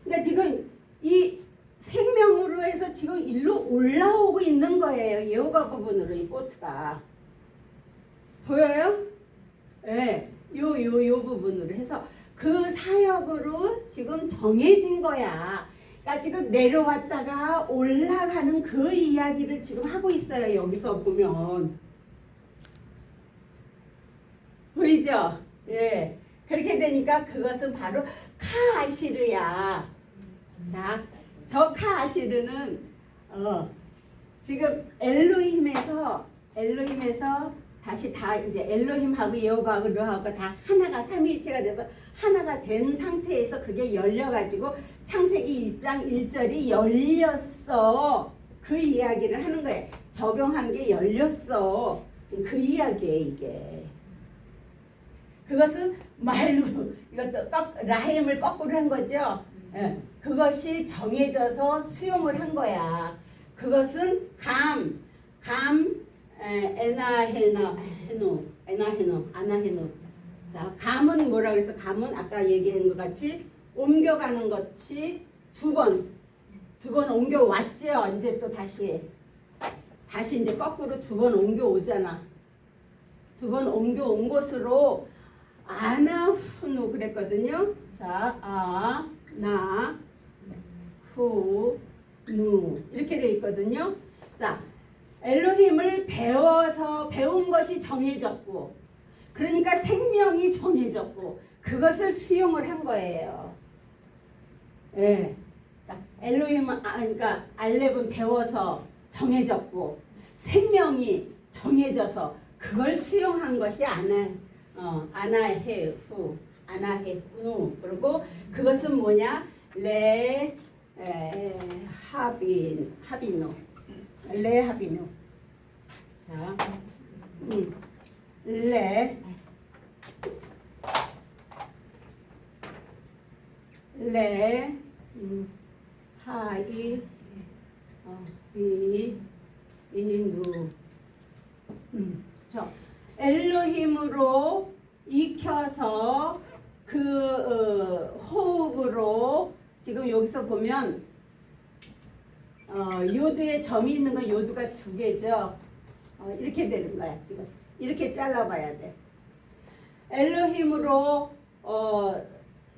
[SPEAKER 1] 그러니까 지금 이 생명으로 해서 지금 일로 올라오고 있는 거예요. 예호가 부분으로 이 보트가. 보여요? 예. 요 부분으로 해서 그 사역으로 지금 정해진 거야. 그러니까 지금 내려왔다가 올라가는 그 이야기를 지금 하고 있어요. 여기서 보면. 보이죠? 예. 그렇게 되니까 그것은 바로 카아시르야. 자, 저 카아시르는 지금 엘로힘에서 다시 다 이제 엘로힘하고 여호와하고 르하우가 다 하나가 삼위일체가 돼서 하나가 된 상태에서 그게 열려가지고 창세기 1장 1절이 열렸어. 그 이야기를 하는 거예요. 적용한 게 열렸어. 지금 그 이야기예요, 이게. 그것은 말로 이것도 라헬을 거꾸로 한 거죠. 예, 그것이 정해져서 수용을 한 거야. 그것은 아나헤노. 자, 감은 뭐라 그래서 감은 아까 얘기한 것 같이 옮겨가는 것이 두 번 옮겨왔죠. 이제 또 다시 이제 거꾸로 두 번 옮겨오잖아. 두 번 옮겨온 것으로 아나후누 그랬거든요. 자, 아나후누 이렇게 돼 있거든요. 자, 엘로힘을 배운 것이 정해졌고, 그러니까 생명이 정해졌고, 그것을 수용을 한 거예요. 예. 그러니까 알렙은 배워서 정해졌고, 생명이 정해져서 그걸 수용한 것이 아나헤누. 그리고 그것은 뭐냐? 레하비누. 자, 하이비누. 저 엘로힘으로 익혀서 그 호흡으로 지금 여기서 보면 요두에 점이 있는 건 요두가 두 개죠. 이렇게 되는 거야. 지금 이렇게 잘라봐야 돼. 엘로힘으로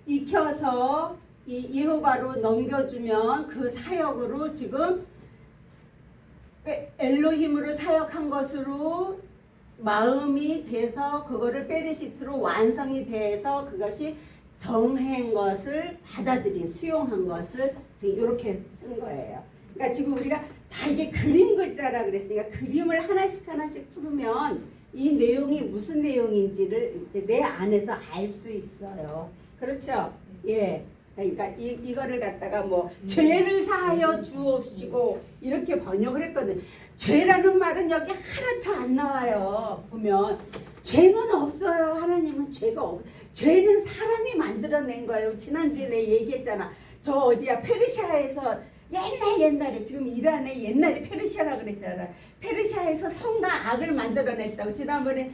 [SPEAKER 1] 익혀서 이 예호바로 넘겨주면 그 사역으로 지금 엘로힘으로 사역한 것으로 마음이 돼서 그거를 베르시트로 완성이 돼서 그것이 정한 것을 받아들인 수용한 것을 지금 이렇게 쓴 거예요. 그러니까 지금 우리가 다 이게 그림 글자라 그랬으니까 그림을 하나씩 풀으면 이 내용이 무슨 내용인지를 내 안에서 알 수 있어요. 그렇죠? 예. 그러니까 이거를 갖다가 뭐 죄를 사하여 주옵시고 이렇게 번역을 했거든. 죄라는 말은 여기 하나도 안 나와요. 보면 죄는 없어요. 하나님은 죄가 죄는 사람이 만들어낸 거예요. 지난주에 내가 얘기했잖아. 저 어디야 페르시아에서 옛날에 지금 이란에 옛날에 페르시아라 그랬잖아. 페르시아에서 성과 악을 만들어냈다고. 지난번에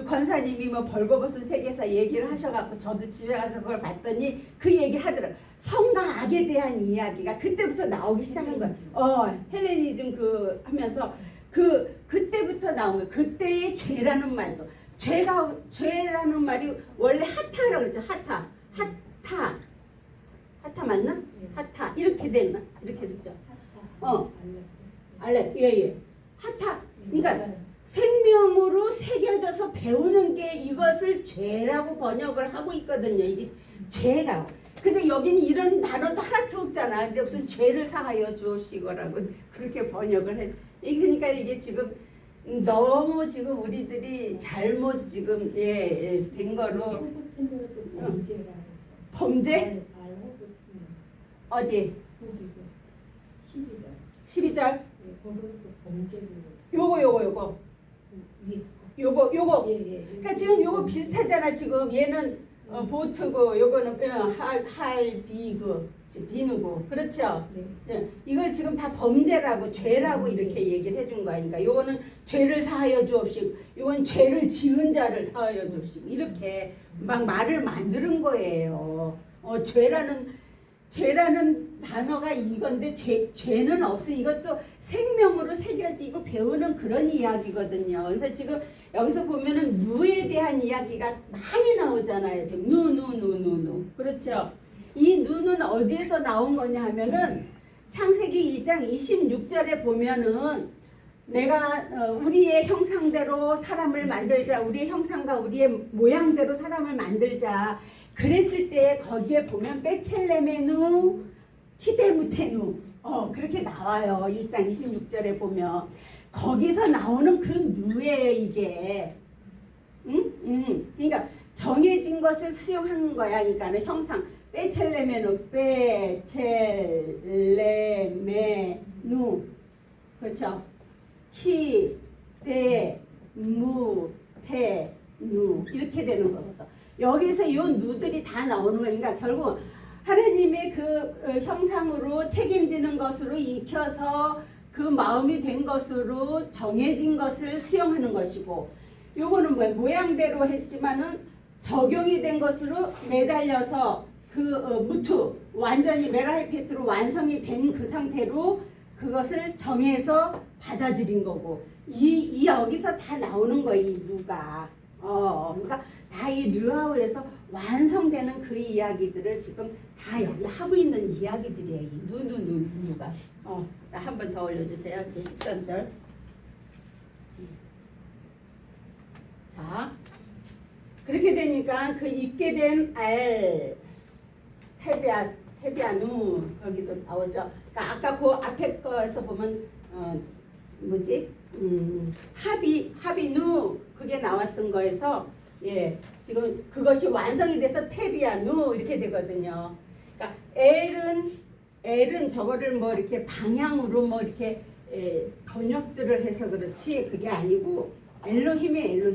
[SPEAKER 1] 권사님이 뭐 벌거벗은 세계에서 얘기를 하셔갖고 저도 집에 가서 그걸 봤더니 그 얘기를 하더라고요. 성과 악에 대한 이야기가 그때부터 나오기 시작한 거야. 헬레니즘 그 하면서 그때부터 나온 거야. 그때의 죄라는 말도. 죄라는 말이 원래 하타라고 그랬죠. 하타 맞나? 하타 이렇게 됐나? 이렇게 됐죠. 알렙. 예. 하타. 그러니까 생명으로 새겨져서 배우는 게 이것을 죄라고 번역을 하고 있거든요. 이게 죄가. 근데 여기는 이런 단어도 하나도 없잖아. 근데 무슨 죄를 사하여 주옵시고라고 그렇게 번역을 해. 그러니까 이게 지금 너무 지금 우리들이 잘못 지금 된 거로. 범죄? 어디? 12절. 요거. 그러니까 지금 요거 비슷하잖아. 지금 얘는 보트고 요거는 비그 비누고 그렇죠.
[SPEAKER 2] 네.
[SPEAKER 1] 네, 이걸 지금 다 범죄라고 죄라고 이렇게 얘기를 해준 거 아닌가. 요거는 죄를 사하여 주옵시고 요건 죄를 지은 자를 사하여 주옵시고 이렇게 막 말을 만드는 거예요. 죄라는 단어가 이건데 죄는 없어. 이것도 생명으로 새겨지고 배우는 그런 이야기거든요. 그래서 지금 여기서 보면은 누에 대한 이야기가 많이 나오잖아요. 지금 누 그렇죠. 이 누는 어디에서 나온 거냐 하면은 창세기 1장 26절에 보면은 내가 우리의 형상대로 사람을 만들자. 우리의 형상과 우리의 모양대로 사람을 만들자. 그랬을 때 거기에 보면 베첼레메 누 히데무테 누 그렇게 나와요. 1장 26절에 보면 거기서 나오는 그 누예요 이게. 그러니까 정해진 것을 수용하는 거야. 그러니까는 형상 베첼레메 누 베첼레메 누 그렇죠. 히데무테 누 이렇게 되는 거거든. 여기서 이 누들이 다 나오는 거니까 결국 하나님의 그 형상으로 책임지는 것으로 익혀서 그 마음이 된 것으로 정해진 것을 수용하는 것이고 요거는 뭐야 모양대로 했지만은 적용이 된 것으로 매달려서 그 무투 완전히 메라이페트로 완성이 된 그 상태로 그것을 정해서 받아들인 거고 이 여기서 다 나오는 거야 이 누가. 그러니까 다 이 르하우에서 완성되는 그 이야기들을 지금 다 여기 하고 있는 이야기들이에요. 이 누가. 한 번 더 올려주세요. 이제 13절. 자, 그렇게 되니까 그 있게 된 테비아누 거기도 나오죠. 그러니까 아까 그 앞에 거에서 보면 하비누 그게 나왔던 거에서 지금 그것이 완성이 돼서 테비아누 이렇게 되거든요. 그러니까 엘은 저거를 뭐 이렇게 방향으로 뭐 이렇게 번역들을 해서 그렇지 그게 아니고 엘로힘으로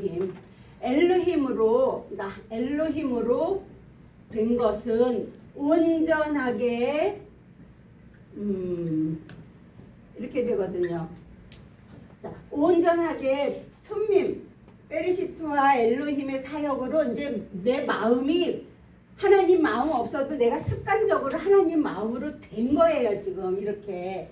[SPEAKER 1] 그러니까 엘로힘으로 된 것은 온전하게 이렇게 되거든요. 자, 온전하게 툼밈 베리시트와 엘로힘의 사역으로 이제 내 마음이 하나님 마음 없어도 내가 습관적으로 하나님 마음으로 된 거예요. 지금 이렇게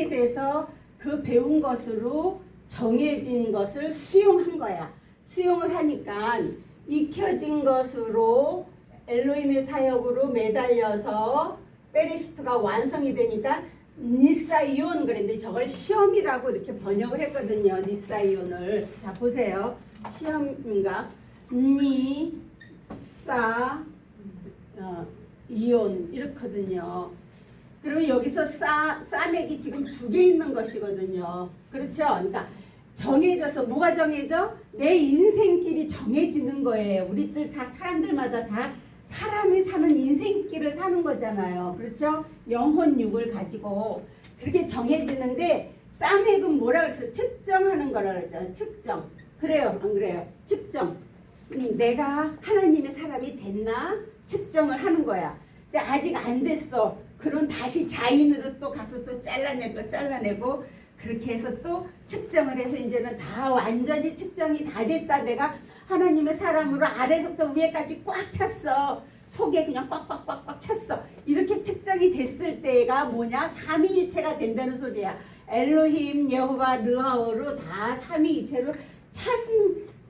[SPEAKER 1] 돼서 그 배운 것으로 정해진 것을 수용한 거야. 수용을 하니까 익혀진 것으로 엘로힘의 사역으로 매달려서 베리시트가 완성이 되니까 니사이온 그랬는데 저걸 시험이라고 이렇게 번역을 했거든요. 니사이온을. 자 보세요. 시험인가? 니사 이온 이렇거든요. 그러면 여기서 싸맥이 지금 2개 있는 것이거든요. 그렇죠? 그러니까 정해져서 뭐가 정해져? 내 인생길이 정해지는 거예요. 우리들 다 사람들마다 다 사람이 사는 인생길을 사는 거잖아요. 그렇죠? 영혼육을 가지고 그렇게 정해지는데 싸맥은 뭐라 그랬어? 측정하는 거라 그랬죠. 측정. 그래요? 안 그래요? 측정. 내가 하나님의 사람이 됐나? 측정을 하는 거야. 근데 아직 안 됐어. 그럼 다시 자인으로 또 가서 또 잘라내고 그렇게 해서 또 측정을 해서 이제는 다 완전히 측정이 다 됐다. 내가 하나님의 사람으로 아래서부터 위에까지 꽉 찼어. 속에 그냥 꽉꽉꽉꽉 찼어. 이렇게 측정이 됐을 때가 뭐냐? 삼위일체가 된다는 소리야. 엘로힘, 여호와, 르하우로 다 삼위일체로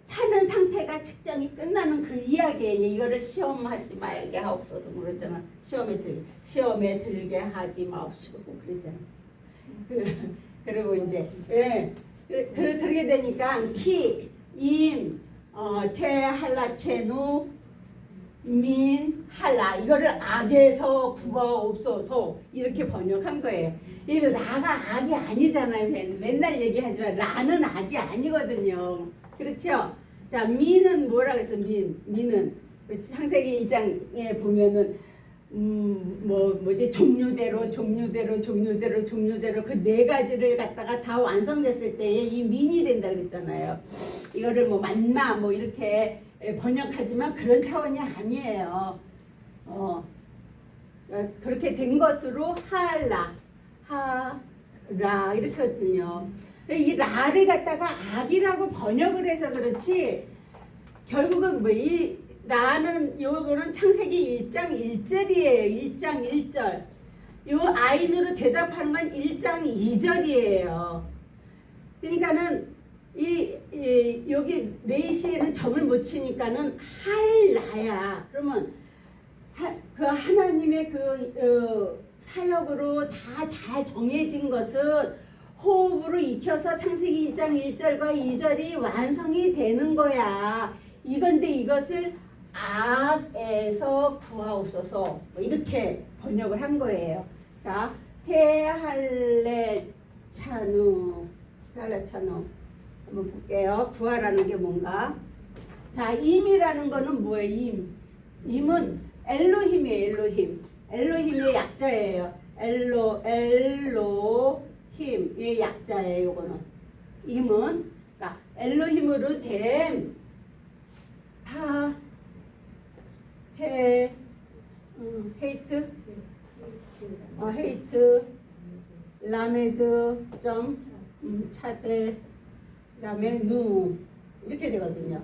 [SPEAKER 1] 차는 상태가 측정이 끝나는 그 이야기에 이거를 시험하지 말게 하옵소서 그랬잖아. 시험에 들게 하지 마옵시고 그랬잖아. 그리고 이제 그렇게 되니까 퇴할라체누 민할라 이거를 악에서 구하옵소서 이렇게 번역한 거예요. 이 라가 악이 아니잖아요. 맨날 얘기하지만 라는 악이 아니거든요. 그렇죠? 자, 민은 뭐라 그래서 민은 창세기 1장에 보면은 종류대로 그 4가지를 갖다가 다 완성됐을 때에 이 민이 된다 그랬잖아요. 이거를 만나 이렇게 번역하지만 그런 차원이 아니에요. 그렇게 된 것으로 하라, 하라 이렇게거든요. 이 라를 갖다가 악이라고 번역을 해서 그렇지 결국은 뭐 이 라는 요거는 창세기 1장 1절이에요. 1장 1절. 요 아인으로 대답하는 건 1장 2절이에요. 그러니까는 여기 네시에는 점을 못 치니까는 할라야. 그러면 그 하나님의 사역으로 다 잘 정해진 것은 호흡으로 익혀서 창세기 1장 1절과 2절이 완성이 되는 거야. 이건데 이것을 악에서 구하옵소서 뭐 이렇게 번역을 한 거예요. 자, 테할레차누 한번 볼게요. 구하라는 게 뭔가? 자, 임이라는 거는 뭐예요? 임은 엘로힘이에요. 엘로힘의 약자예요. 엘로힘의 약자예요. 요거는 임은 그러니까 엘로힘으로 된 헤이트 라메드 점 차데 그다음에 누 이렇게 되거든요.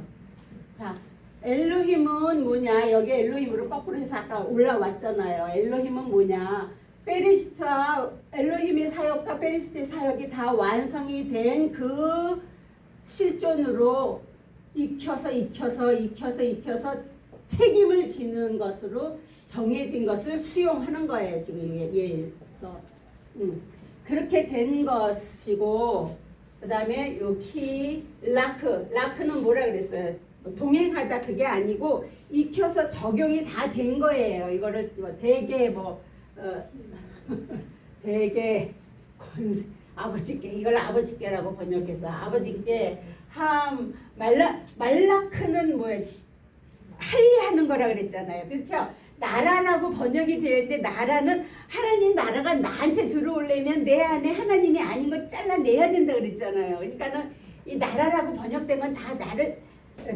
[SPEAKER 1] 자, 엘로힘은 뭐냐? 여기 엘로힘으로 거꾸로 해서 아까 올라왔잖아요. 엘로힘은 뭐냐? 페리시트와 엘로힘의 사역과 페리시트의 사역이 다 완성이 된 그 실존으로 익혀서 책임을 지는 것으로 정해진 것을 수용하는 거예요. 지금 예에서 그렇게 된 것이고, 그 다음에 요키 라크는 뭐라 그랬어요? 동행하다 그게 아니고 익혀서 적용이 다 된 거예요. 이거를 대개 대개 권세 아버지께 이걸 아버지께라고 번역해서 아버지께 말라크는 뭐예요? 할리하는 거라 그랬잖아요. 그렇죠? 나라라고 번역이 되어 있는데 나라는 하나님 나라가 나한테 들어오려면 내 안에 하나님이 아닌 거 잘라내야 된다 그랬잖아요. 그러니까는 이 나라라고 번역되면 다 나를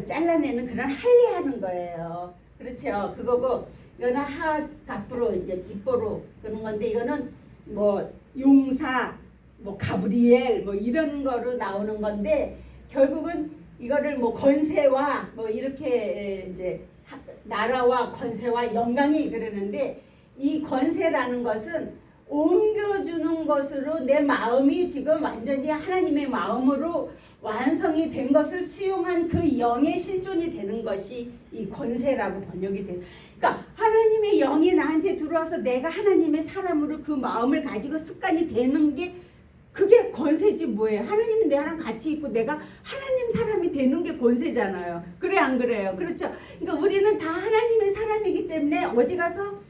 [SPEAKER 1] 잘라내는 그런 할리하는 거예요. 그렇죠? 그거고 이거는 하갑부로 이제 기뻐로 그런 건데 이거는 뭐 용사 뭐 가브리엘 뭐 이런 거로 나오는 건데 결국은 이거를 뭐 권세와 뭐 이렇게 이제 나라와 권세와 영광이 그러는데 이 권세라는 것은 옮겨주는 것으로 내 마음이 지금 완전히 하나님의 마음으로 완성이 된 것을 수용한 그 영의 실존이 되는 것이 이 권세라고 번역이 돼요. 그러니까 하나님의 영이 나한테 들어와서 내가 하나님의 사람으로 그 마음을 가지고 습관이 되는 게 그게 권세지 뭐예요. 하나님은 나랑 같이 있고 내가 하나님 사람이 되는 게 권세잖아요. 그래 안 그래요? 그렇죠. 그러니까 우리는 다 하나님의 사람이기 때문에 어디 가서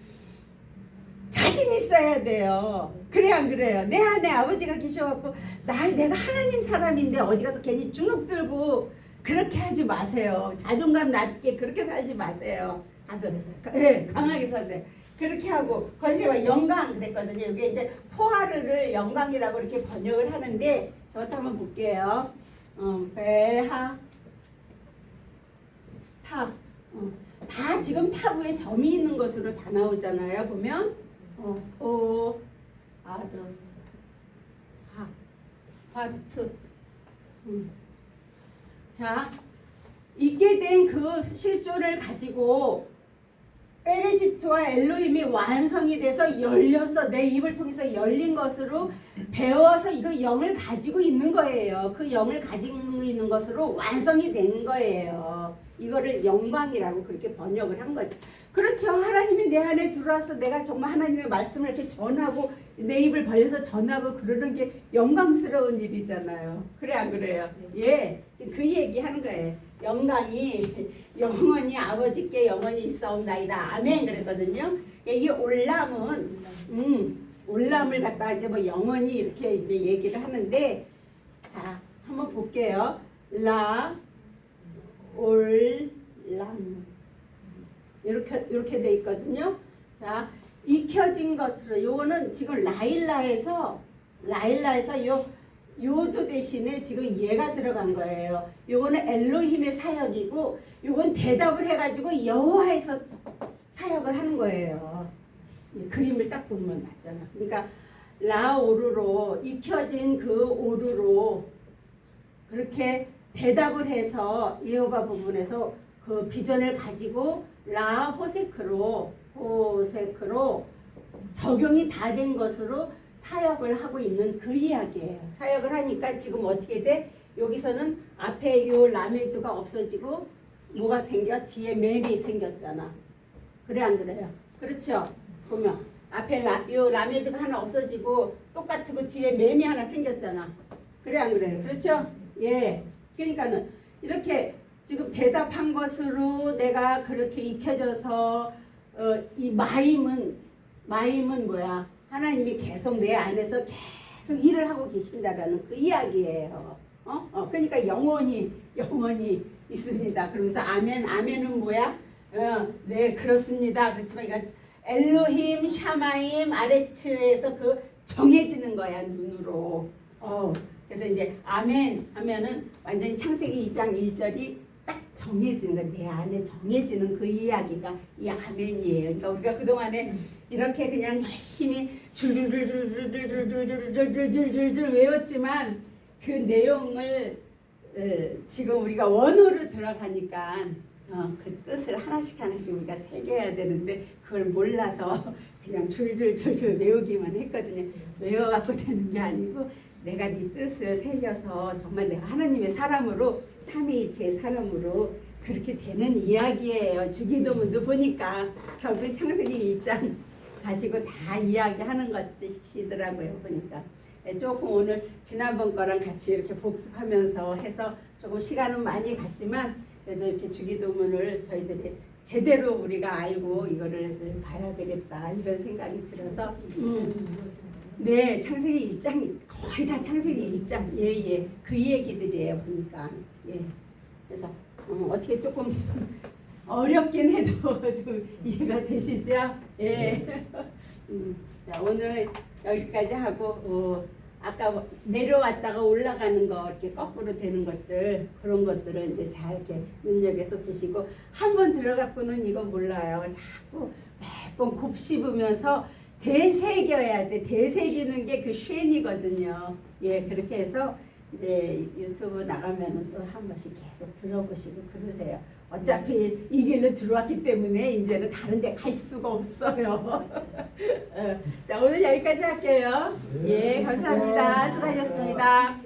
[SPEAKER 1] 자신 있어야 돼요. 그래 안 그래요? 내 안에 아버지가 계셔갖고 내가 하나님 사람인데 어디 가서 괜히 주눅 들고 그렇게 하지 마세요. 자존감 낮게 그렇게 살지 마세요. 네, 강하게 사세요. 그렇게 하고 권세와 영광 그랬거든요. 이게 이제 포하르를 영광이라고 이렇게 번역을 하는데 저부터 한번 볼게요. 벨하 타 다 지금 타부에 점이 있는 것으로 다 나오잖아요. 보면 오 아르 하 하르트 자 있게 된 그 실존을 가지고 페레시트와 엘로힘이 완성이 돼서 열려서 내 입을 통해서 열린 것으로 배워서 이거 영을 가지고 있는 거예요. 그 영을 가지고 있는 것으로 완성이 된 거예요. 이거를 영광이라고 그렇게 번역을 한 거죠. 그렇죠. 하나님이 내 안에 들어와서 내가 정말 하나님의 말씀을 이렇게 전하고 내 입을 벌려서 전하고 그러는 게 영광스러운 일이잖아요. 그래 안 그래요? 예, 그 얘기 하는 거예요. 영광이 영원히 아버지께 영원히 있사옵나이다. 아멘 그랬거든요. 이 올람은 올람을 갖다가 이제 뭐 영원히 이렇게 이제 얘기를 하는데 자 한번 볼게요. 라 올람 이렇게 돼 있거든요. 자 익혀진 것으로 요거는 지금 라일라에서 요도 대신에 지금 얘가 들어간 거예요. 요거는 엘로힘의 사역이고 요건 대답을 해가지고 여호와에서 사역을 하는 거예요. 이 그림을 딱 보면 맞잖아. 그러니까 라오르로 익혀진 그 오르로 그렇게 대답을 해서 여호와 부분에서 그 비전을 가지고 라호세크로 적용이 다 된 것으로 사역을 하고 있는 그 이야기예요. 사역을 하니까 지금 어떻게 돼? 여기서는 앞에 요 라메드가 없어지고 뭐가 생겨? 뒤에 맴이 생겼잖아. 그래 안 그래요? 그렇죠? 보면 앞에 요 라메드가 하나 없어지고 똑같고 뒤에 맴이 하나 생겼잖아. 그래 안 그래요? 그렇죠? 예. 그러니까는 이렇게 지금 대답한 것으로 내가 그렇게 익혀져서 이 마임은 뭐야? 하나님이 계속 내 안에서 계속 일을 하고 계신다라는 그 이야기예요. 그러니까 영원히 있습니다. 그러면서 아멘은 뭐야? 네 그렇습니다. 그렇지만 이거 엘로힘 샤마임 아레츠에서 그 정해지는 거야 눈으로. 그래서 이제 아멘 하면은 완전히 창세기 2장 1절이 딱 정해지는 거, 내 안에 정해지는 그 이야기가 이 아멘이에요. 그러니까 우리가 그동안에 이렇게 그냥 열심히 줄줄줄줄줄줄줄줄줄줄줄 외웠지만 그 내용을 지금 우리가 원어로 들어가니까 그 뜻을 하나씩 우리가 새겨야 되는데 그걸 몰라서 그냥 줄줄줄줄 외우기만 했거든요. 외워갖고 되는 게 아니고 내가 네 뜻을 새겨서 정말 내가 하나님의 사람으로 삼위일체의 사람으로 그렇게 되는 이야기예요. 주기도문도 보니까 결국 창세기 1장 가지고 다 이야기하는 것이더라고요. 보니까 조금 오늘 지난번 거랑 같이 이렇게 복습하면서 해서 조금 시간은 많이 갔지만 그래도 이렇게 주기도문을 저희들이 제대로 우리가 알고 이거를 봐야 되겠다 이런 생각이 들어서 네, 창세기 1장 거의 다 창세기 1장 예 그 얘기들이에요 보니까 예 그래서 어떻게 조금 어렵긴 해도 좀 이해가 되시죠? 예. 자, 오늘 여기까지 하고 아까 내려왔다가 올라가는 거 이렇게 거꾸로 되는 것들 그런 것들은 이제 잘 이렇게 눈여겨서 보시고 한 번 들어갖고는 이거 몰라요. 자꾸 매번 곱씹으면서 되새겨야 돼. 되새기는 게 그 쉔이거든요. 예, 그렇게 해서 이제 유튜브 나가면은 또 한 번씩 계속 들어보시고 그러세요. 어차피 이 길로 들어왔기 때문에 이제는 다른 데 갈 수가 없어요. 자, 오늘 여기까지 할게요. 예, 감사합니다. 수고하셨습니다.